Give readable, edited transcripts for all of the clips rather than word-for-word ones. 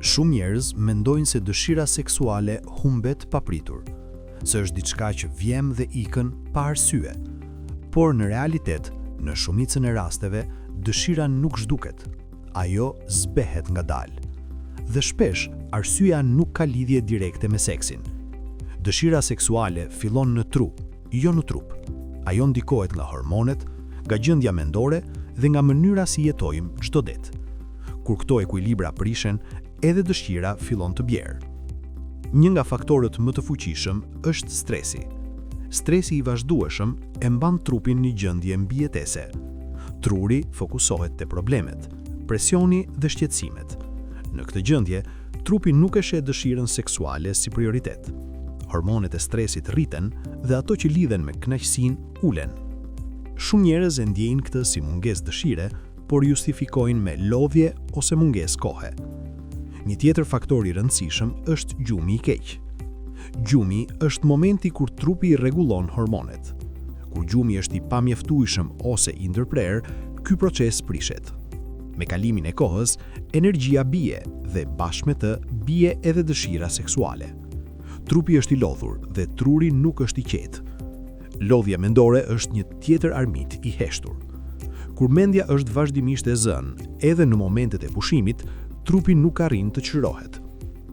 Shumë njerëz mendojnë se dëshira seksuale humbet papritur, se është diçka që vjen dhe ikën pa arsye. Por në realitet, në shumicën e rasteve, dëshira nuk zhduket. Ajo zbehet ngadalë. Dhe shpesh, arsyeja nuk ka lidhje direkte me seksin. Dëshira seksuale fillon në tru, jo në trup. Ajo ndikohet nga hormonet, nga gjendja mendore dhe nga mënyra si jetojmë çdo ditë. Kur këto ekuilibra prishen, edhe dëshira fillon të bjerë. Një nga faktorët më të fuqishëm është stresi. Stresi i vazhdueshëm e mban trupin në gjendje mbijetese. Truri fokusohet te problemet, presioni dhe shqetësimet. Në këtë gjendje, trupi nuk e sheh dëshirën seksuale si prioritet. Hormonet e stresit rriten dhe ato që lidhen me kënaqësinë ulen. Shumë njerëz e ndjejnë këtë si mungesë dëshire, por justifikojnë me lodhje ose mungesë kohe. Një tjetër faktor i rëndësishëm është gjumi i keq. Gjumi është momenti kur trupi rregullon hormonet. Kur gjumi është i pamjaftueshëm ose i ndërprerë, ky proces prishet. Me kalimin e kohës, energjia bie dhe bashkë me të bie edhe dëshira seksuale. Trupi është i lodhur dhe truri nuk është i qetë. Lodhja mendore është një tjetër armit i heshtur. Kur mendja është vazhdimisht e zënë, edhe në momentet e pushimit, trupi nuk arrin të çlirohet.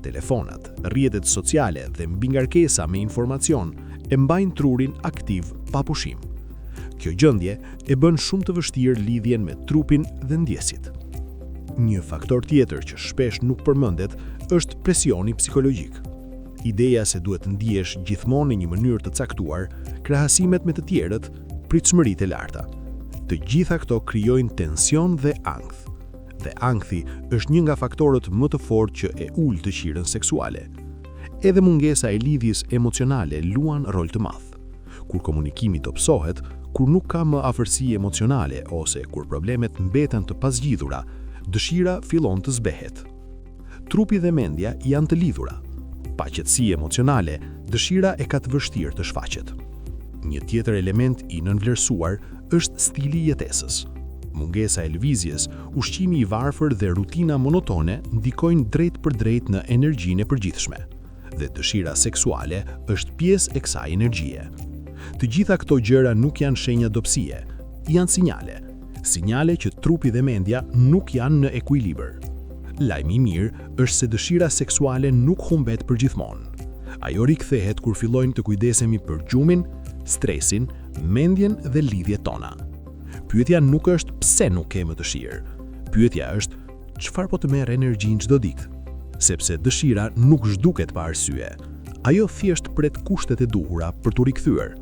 Telefonat, rrjetet sociale dhe mbingarkesa me informacion e mbajnë trurin aktiv pa pushim. Kjo gjendje e bën shumë të vështirë lidhjen me trupin dhe ndjesit. Një faktor tjetër që shpesh nuk përmendet është presioni psikologjik. Ideja se duhet të ndihesh gjithmonë në një mënyrë të caktuar, krahasimet me të tjerët, pritshmëritë e larta. Të gjitha këto krijojnë tension dhe ankth. Dhe ankthi është një nga faktorët më të fortë që e ul dëshirën seksuale. Edhe mungesa e lidhjes emocionale luan rol të madh. Kur komunikimi dobësohet, kur nuk ka më afërsi emocionale ose kur problemet mbeten të pasgjidhura, dëshira fillon të zbehet. Trupi dhe mendja janë të lidhura. Pa qetësi emocionale, dëshira e ka të vështirë të shfaqet. Një tjetër element i nënvlerësuar është stili i jetesës. Mungesa e lëvizjes, ushqimi i varfër dhe rutina monotone ndikojnë drejt për drejt në energjinë e përgjithshme. Dhe dëshira seksuale është pjesë e kësaj energjie. Të gjitha këto gjëra nuk janë shenja dobësie, janë sinjale. Sinjale që trupi dhe mendja nuk janë në ekuilibër. Lajmi i mirë është se dëshira seksuale nuk humbet përgjithmonë. Ajo rikthehet kur fillojnë të kujdesemi për gjumin, stresin, mendjen dhe lidhjet tona. Pyetja nuk është pse nuk kemi dëshirë. Pyetja është çfarë po të merr energjinë çdo ditë? Sepse dëshira nuk zhduket pa arsye. Ajo thjesht pret kushtet e duhura për t'u rikthyer.